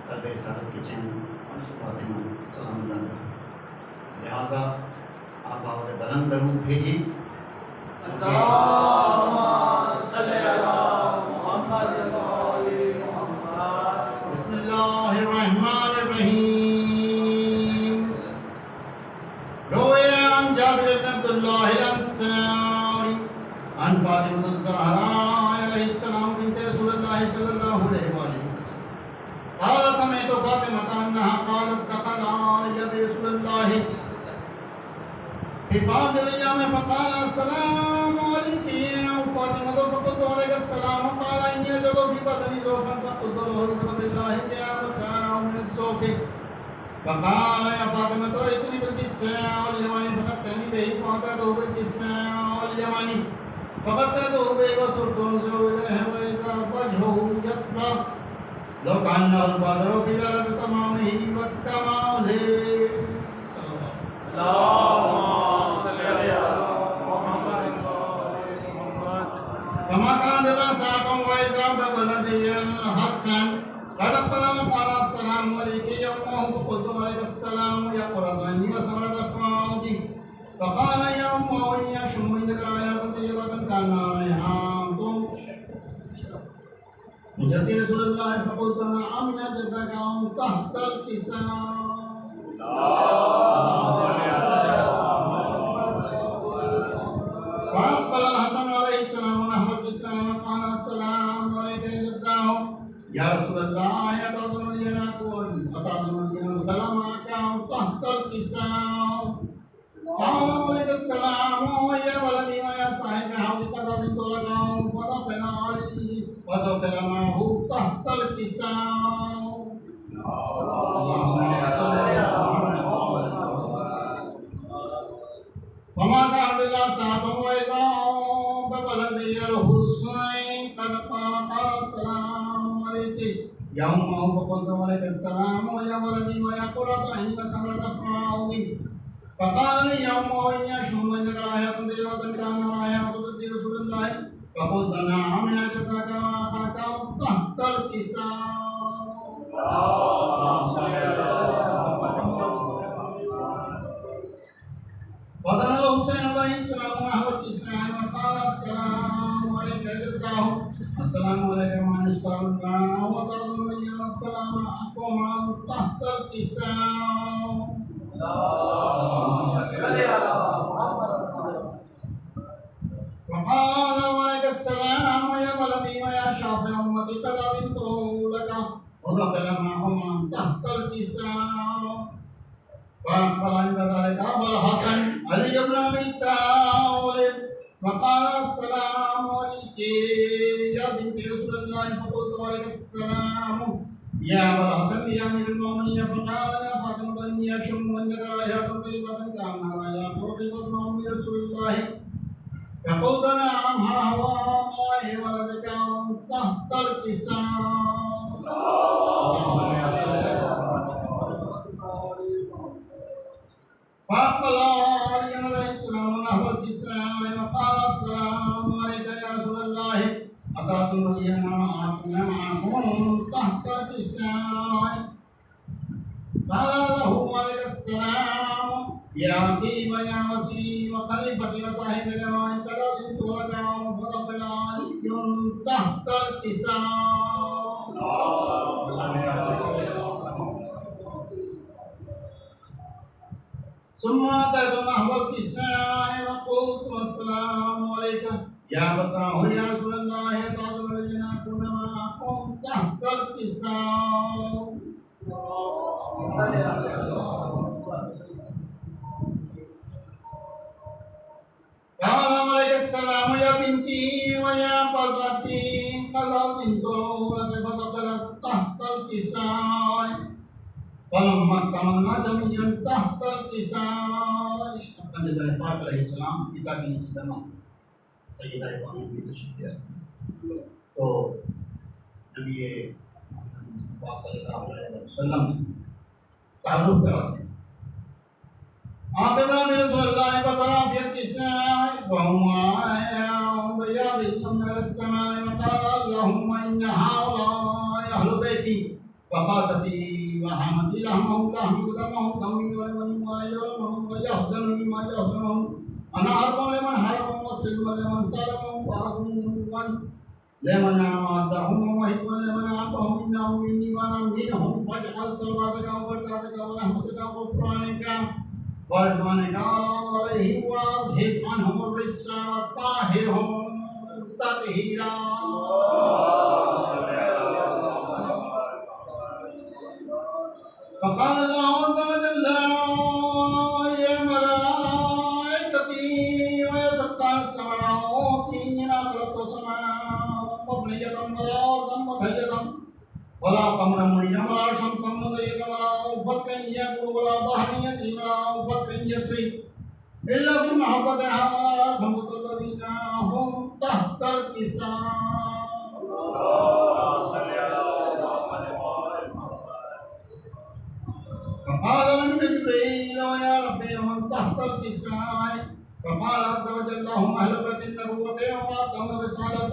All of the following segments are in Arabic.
तब रिसालत के चैन फातिमा सलाम अल्लाह। लिहाजा आप आवाज़ बुलंद दरूद भेजिए। अल्लाहुम्मा सल्ली अला मुहम्मद व आलि मुहम्मद। बिस्मिल्लाहिर्रहमानिर्रहीम। रोए अन जाबिर इब्न अब्दुल्लाह अल-अंसारी अन फातिमा ज़हरा अलैहिस्सलाम बिन्त रसूलुल्लाह सल्लल्लाहु अलैहि वसल्लम قال سمعت فاطمة أنها قالت دخل علي برسول في بعض الأيام فقال السلام عليك يا فاطمة فقلت عليك السلام قال إني أجد في بدني ضعفا فقلت له اذهب بالله يا متاع من الزوف فقال يا فاطمة ائتني بالكساء واليماني فقدتني به فأتيته بالكساء واليماني فقدته به وصرت أنظر إليه وإذا وجهه يطلع لو كأنه البدر في ليلة تمامه والكمال. كما كان دراساتهم وإذا ببلدي الحسن قد قال قال السلام عليك يومه فقلت عليك السلام يا قرة عيني وسمرة فؤادي فقال يا أمه إني أشم عندك آيات طيبة كان ريحان جد رسول الله فقلت نعم جدك تحت الكساء. فأقبل الحسن عليه السلام نحو الكساء وقال السلام عليك يا جداه يا رسول الله أتظنني أن أقول أتظنني أن أدخل معك تحت الكساء؟ قال عليك السلام يا ولدي ويا صاحب حوضك قد أذنت لك فدخل عليه ودخل معه تحت الكساء. فما كان الله صاحبه وإذا ببلدي الحسين قد قال وقال السلام عليك يا أمه فقلت عليك السلام يا ولدي ويا قرة عيني وسمرة فؤادي فقال لي يا أمه إني أشم عندك آيات طيبة كان آيات رسول الله فقلت نعم جدك وأخاك تحت الكساء. فدنا الحسين عليه السلام نحو الكساء وقال السلام عليك يا جداه السلام عليك ما نشكر الله وتظنني أن أدخل معكم تحت الكساء. فقال عليك السلام يا ولدي ويا شافع أمتي قد أذنت لك ودخل معهم تحت الكساء. فأقبل عند ذلك أبو الحسن علي بن أبي طالب فقال السلام عليك يا بنت رسول الله فقلت عليك السلام يا أبا الحسن يا أمير المؤمنين فقال يا فاطمة إني أشم عندك آيات طيبة كان آيات رضوان رسول الله فقلت نعم ها هو الله ولدك تحت الكساء. فأقبل علي عليه السلام نحو الكساء وقال السلام عليك يا رسول الله أتظنني أن أكون معكم تحت الكساء؟ قال له عليك السلام يا أخي ويا وسيم وخليفتي وصاحب الجماع قد أذنت لك فدخل علي تحت الكساء. ثم أتيت نحو الكساء وقلت السلام عليك يا أبتاه يا رسول الله أتظنني أن أكون معكم تحت الكساء؟ قال عليك السلام يا بنتي ويا بصرتي قد أذنت لك فدخلت تحت الكساء. فلما اكتملنا جميعا تحت الكساء Nabi Paak alaihissalam kisah ini sudah Sayyidah Ibrahim itu sudah तो नबी मुस्तफा सल्लल्लाहु अलैहि वसल्लम तारुफ कराते हैं आखिरा में रसूलुल्लाह बतराफियत किस्सा बहुमा बयाद यमन السماء وقال اللهم إن هؤلاء أهل بيتي وخاصتي وحمدي لهم لهم دمهم دمي ولمن ما يرمهم ويحزنني ما يحزنهم أنا حرب لمن حربهم وسلم لمن سالمهم وعدم لمن عادهم ومهب لمن عابهم إنهم مني وأنا منهم فاجعل صلواتك وبركاتك ورحمتك وغفرانك ورضوانك عليهم واذهب عنهم الرجس وطهرهم تطهيرا. فقال الله عز وجل يا ملائكتي ويا سكان السماوات إني ما خلقت السماء مبنية ولا أرضا مطهية ولا قمرا منيرا ولا شمسا مضيئة ولا أفقا يدور ولا بحرا يجري ولا أفقا يسري إلا في محبتها خمسة الذين هم تحت الكساء. فقال لهم جبريل يا ربي ومن تحت الكساء فقال عز وجل لهم أهل بيت النبوة وأتم الرسالة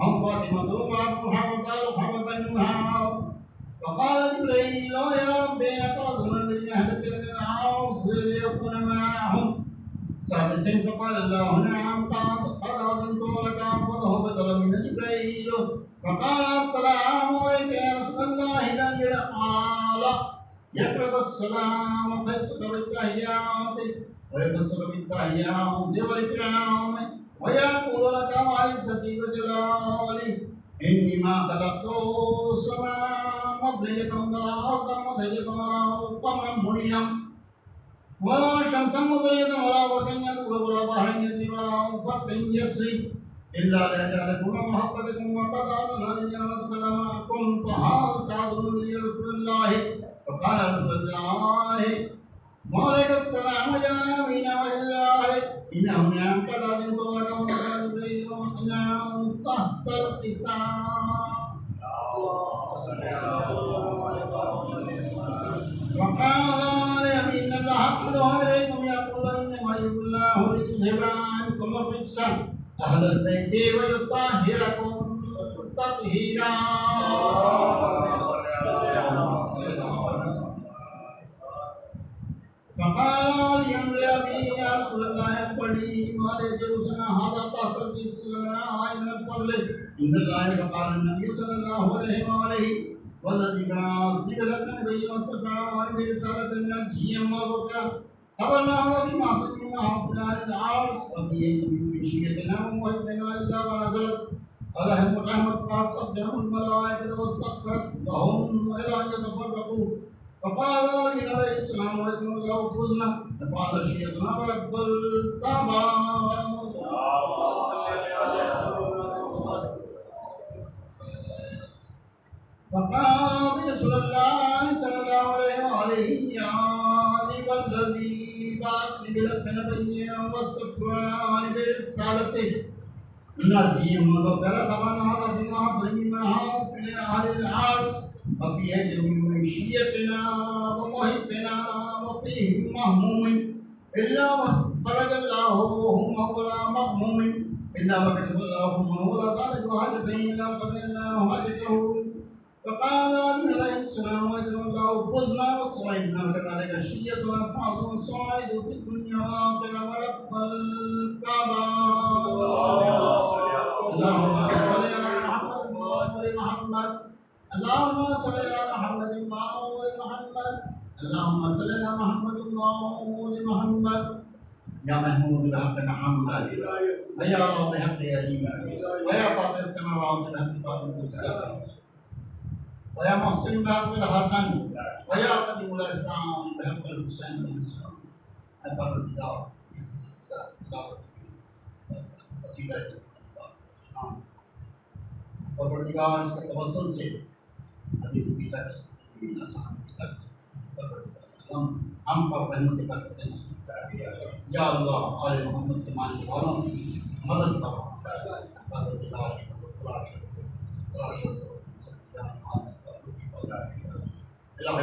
هم فاطمة وأبوها وطالبها وبنوها. فقال جبريل يا ربي أتعظم من أهل بيت العاص ليكون معهم سادسا. فقال الله نعم قد عظمت لك فضه بدل من جبريل. فقال السلام عليك يا رسول الله الذي قال يقرأ السلام ويبسط بالتحيات ويبسط بالتحيات والإكرام ويقول لك وعزتي وجلالي إني ما خلقت السماء مبنية ولا أرضا مطهية ولا قمرا منيرا ولا شمسا مزيدا ولا برقا يدور ولا بحرا يجري ولا أفقا يسري إلا ليجعلكم محبتكم وقد أذن لي أن أدخل معكم فهل تعذرون لي يا رسول الله. فقال رسول الله وعليك السلام يا أمين الله إنهم نعم قد أذنت لك وقال جبريل ونعم تحت الكساء. وقال يمين الله قد عليكم يقول إنما يريد الله ليذهب عنكم الرجس أهل البيت ويطهركم تطهيرا. فقال لأبي يا رسول الله أخبرني ما يجوزنا هذا تحت الإسلام من الفضل عند الله. فقال النبي صلى الله عليه وآله والذي كان أصدق لك النبي واصطفى برسالة النبي وذكر خبرناه بما فهمنا في العرش وفي مشيئتنا ومهبنا إلا ما نزلت عليهم الرحمة فأصدقهم الملائكة واستغفرت لهم إلى أن يتفرقوا. فقال علي عليه السلام وإذن الله فزنا نفعل شيئتنا ورب الكعبة. فقال رسول الله صلى الله عليه وآله يا علي والذي بعثني بالحق نبيا واصطفاني برسالة الذي وذكر طبعا هذا فيما فهمناه في أهل العرش وفي جميع مشيئتنا ومحبنا وفيه مهموم إلا فرج الله هم ولا مغموم إلا وكتب الله هم ولا طالب حاجته إلا قضى الله حاجته. فقال عليه السلام وإذن الله فزنا وصعدنا وكذلك شيئتنا فاز والصعيد في الدنيا والآخرة ورب الكعبة. اللهم صل على محمد وآل محمد. اللهم صل على محمد وآل محمد. اللهم صل على محمد وآل محمد. يا محمود بحق محمد ويا رب بحق علي ويا فاطر السماوات بحق فاطمة السماوات ويا محسن بحق الحسن ويا قديم الإحسان بحق الحسين بن الإسلام أكبر الكتاب قصيدة परवरदिगार इसके तवस्सुल से हदीस की सच आसान की सच हम पर रहमत करते हैं या अल्लाह आले मोहम्मद के मानने वालों की मदद करो परवरदिगार अल्लाह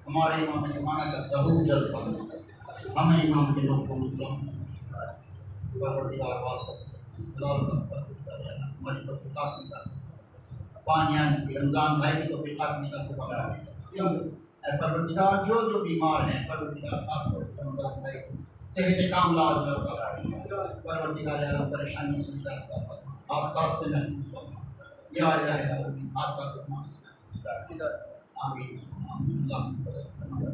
हमारे इमाम ज़माना का ज़हूर जल पर हमें इमाम के लोग को मुतलम परवरदिगार वास्ते हमारी तौफीक़ात की पानियान की रमज़ान भाई की तौफीक आती का खुदा परवरदिगार जो जो बीमार हैं परवरदिगार खास तौर पर रमज़ान भाई को सेहत कामला अता फरमा परवरदिगार यार परेशानियों से निजात अता फरमा हादसात से महफूज फरमा या इलाही आमीन हादसात से महफूज आमीन आमीन अल्लाह